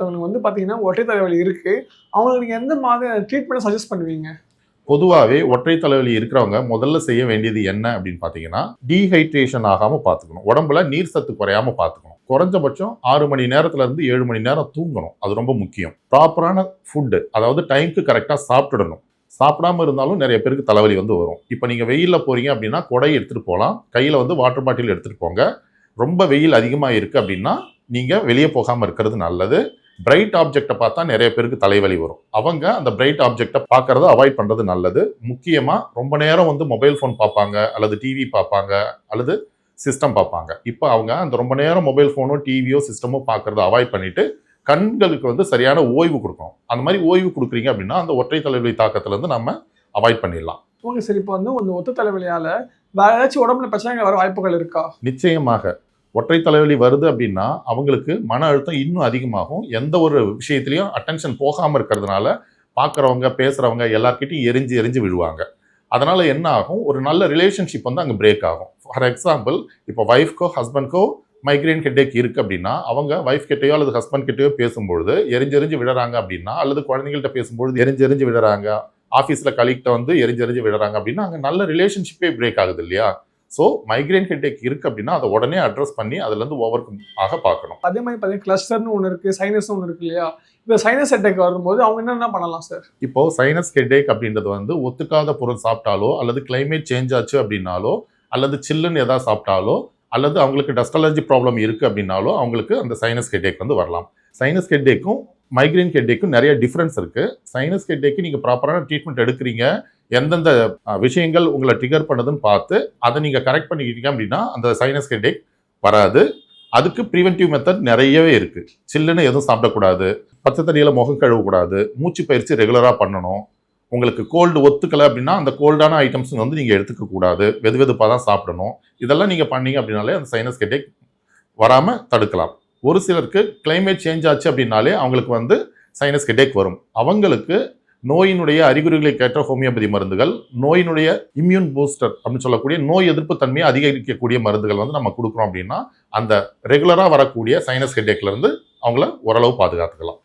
அவங்களுக்கு வந்து பார்த்தீங்கன்னா, ஒற்றை தலைவலி இருக்கு. அவங்களுக்கு நீங்க எந்த ட்ரீட்மெண்ட்ட சஜெஸ்ட் பண்ணுவீங்க? பொதுவாவே ஒற்றை தலைவலி இருக்கிறவங்க முதல்ல செய்ய வேண்டியது என்ன அப்படின்னு பார்த்தீங்கன்னா, டீஹைட்ரேஷன் ஆகாம பார்த்துக்கணும். உடம்புல நீர் சத்து குறையாம பார்த்துக்கணும். குறைஞ்சபட்சம் 6 மணி நேரத்துல இருந்து 7 மணி நேரம் தூங்கணும். அது ரொம்ப முக்கியம். ப்ராப்பரான ஃபுட், அதாவது டைம்க்கு கரெக்ட்டா சாப்பிட்டுடணும். சாப்பிடாம இருந்தாலும் நிறைய பேருக்கு தலைவலி வந்து வரும். இப்ப நீங்க வெயில்ல போறீங்க அப்படின்னா, கொடை எடுத்துட்டு போலாம். கையில வந்து வாட்டர் பாட்டில் எடுத்துட்டு போங்க. ரொம்ப வெயில் அதிகமா இருக்கு அப்படின்னா, நீங்க வெளிய போகாம இருக்கிறது நல்லது. பிரைட் ஆப்ஜெக்ட்டை பார்த்தா நிறைய பேருக்கு தலைவலி வரும். அவங்க அந்த பிரைட் ஆப்ஜெக்ட்டை பார்க்கறத அவாய்ட் பண்றது நல்லது. முக்கியமா ரொம்ப நேரம் வந்து மொபைல் ஃபோன் பார்ப்பாங்க, அல்லது டிவி பார்ப்பாங்க, அல்லது சிஸ்டம் பார்ப்பாங்க. இப்போ அவங்க அந்த ரொம்ப நேரம் மொபைல் ஃபோனோ, டிவியோ, சிஸ்டமோ பார்க்கறத அவாய்ட் பண்ணிட்டு, கண்களுக்கு வந்து சரியான ஓய்வு கொடுக்கணும். அந்த மாதிரி ஓய்வு கொடுக்குறீங்க அப்படின்னா, அந்த ஒற்றை தலைவலி தாக்கத்திலிருந்து நம்ம அவாய்ட் பண்ணிடலாம். Okay sir. இப்போ வந்து இந்த ஒத்த தலைவலியால வேற ஏதாச்சும் உடம்புல பிரச்சனைகள் வர வாய்ப்புகள் இருக்கா? நிச்சயமாக ஒற்றை தலைவலி வருது அப்படின்னா அவங்களுக்கு மன அழுத்தம் இன்னும் அதிகமாகும். எந்த ஒரு விஷயத்திலையும் அட்டென்ஷன் போகாம இருக்கிறதுனால பார்க்குறவங்க, பேசுறவங்க எல்லார்கிட்டையும் எரிஞ்சு எரிஞ்சு விழுவாங்க. அதனால என்ன ஆகும், ஒரு நல்ல ரிலேஷன்ஷிப் வந்து அங்கே பிரேக் ஆகும். ஃபார் எக்ஸாம்பிள், இப்போ ஒய்ஃப்க்கோ ஹஸ்பண்ட்க்கோ மைக்ரேன் ஹெட்டேக் இருக்கு அப்படின்னா, அவங்க ஒய்ஃப் கிட்டயோ அல்லது ஹஸ்பண்ட் கிட்டயோ பேசும்பொழுது எரிஞ்சு எரிஞ்சு விழுறாங்க அப்படின்னா, அல்லது குழந்தைங்கள்ட்ட பேசும்பொழுது எரிஞ்சு எரிஞ்சு விழுறாங்க, ஆஃபீஸில் கலீக்ட்ட வந்து எரிஞ்சு எரிஞ்சு விழுறாங்க அப்படின்னா, அங்கே நல்ல ரிலேஷன்ஷிப்பே பிரேக் ஆகுது இல்லையா? ஸோ மைக்ரேன் ஹெட்டேக் இருக்கு அப்படின்னா அதை உடனே அட்ரஸ் பண்ணி அதுலேருந்து ஓவர் கம் ஆக பார்க்கணும். அதே மாதிரி பார்த்தீங்கன்னா, கிளஸ்டர்னு ஒண்ணு இருக்கு, சைனஸ்னு ஒண்ணு இருக்கு இல்லையா? இப்போ சைனஸ் அட்டாக் வரும்போது அவங்க என்னென்ன பண்ணலாம் சார்? இப்போ சைனஸ் ஹெட்டேக் அப்படின்றது வந்து ஒத்துக்காத பொருள் சாப்பிட்டாலோ, அல்லது கிளைமேட் சேஞ்ச் ஆச்சு அப்படின்னாலோ, அல்லது சில்லுன்னு ஏதாவது சாப்பிட்டாலோ, அல்லது அவங்களுக்கு டஸ்ட் அலர்ஜி ப்ராப்ளம் இருக்கு அப்படின்னாலோ அவங்களுக்கு அந்த சைனஸ் ஹெட்டேக் வந்து வரலாம். சைனஸ் ஹெட்டேக்கும் மைக்ரேன் ஹெட்டேக்கும் நிறைய டிஃப்ரென்ஸ் இருக்கு. சைனஸ் ஹெட்டேக்கு நீங்க ப்ராப்பரான ட்ரீட்மெண்ட் எடுக்கிறீங்க, எந்தெந்த விஷயங்கள் உங்களை ட்ரிகர் பண்ணுதுன்னு பார்த்து அதை நீங்க கரெக்ட் பண்ணிக்கிட்டீங்க அப்படின்னா அந்த சைனஸ் ஹெட்டேக் வராது. அதுக்கு ப்ரிவென்டிவ் மெத்தட் நிறையவே இருக்கு. சில்லுன்னு எதுவும் சாப்பிடக்கூடாது, பச்சை தண்ணியில முகம் கழுவக்கூடாது, மூச்சு பயிற்சி ரெகுலரா பண்ணணும். உங்களுக்கு கோல்டு ஒத்துக்கலை அப்படின்னா அந்த கோல்டான ஐட்டம்ஸ் வந்து நீங்க எடுத்துக்க கூடாது, வெது வெதுப்பாக தான் சாப்பிடணும். இதெல்லாம் நீங்க பண்ணீங்க அப்படின்னாலே அந்த சைனஸ் ஹெட்டேக் வராம தடுக்கலாம். ஒரு சிலருக்கு கிளைமேட் சேஞ்ச் ஆச்சு அப்படின்னாலே அவங்களுக்கு வந்து சைனஸ் ஹெட்டேக் வரும். அவங்களுக்கு நோயினுடைய அறிகுறிகளை கேட்ட ஹோமியோபதி மருந்துகள், நோயினுடைய இம்யூன் பூஸ்டர் அப்படின்னு சொல்லக்கூடிய நோய் எதிர்ப்பு தன்மையை அதிகரிக்கக்கூடிய மருந்துகள் வந்து நம்ம கொடுக்குறோம் அப்படின்னா அந்த ரெகுலராக வரக்கூடிய சைனஸ் ஹெட்டேக்ல இருந்து அவங்கள ஓரளவு பாதுகாத்துக்கலாம்.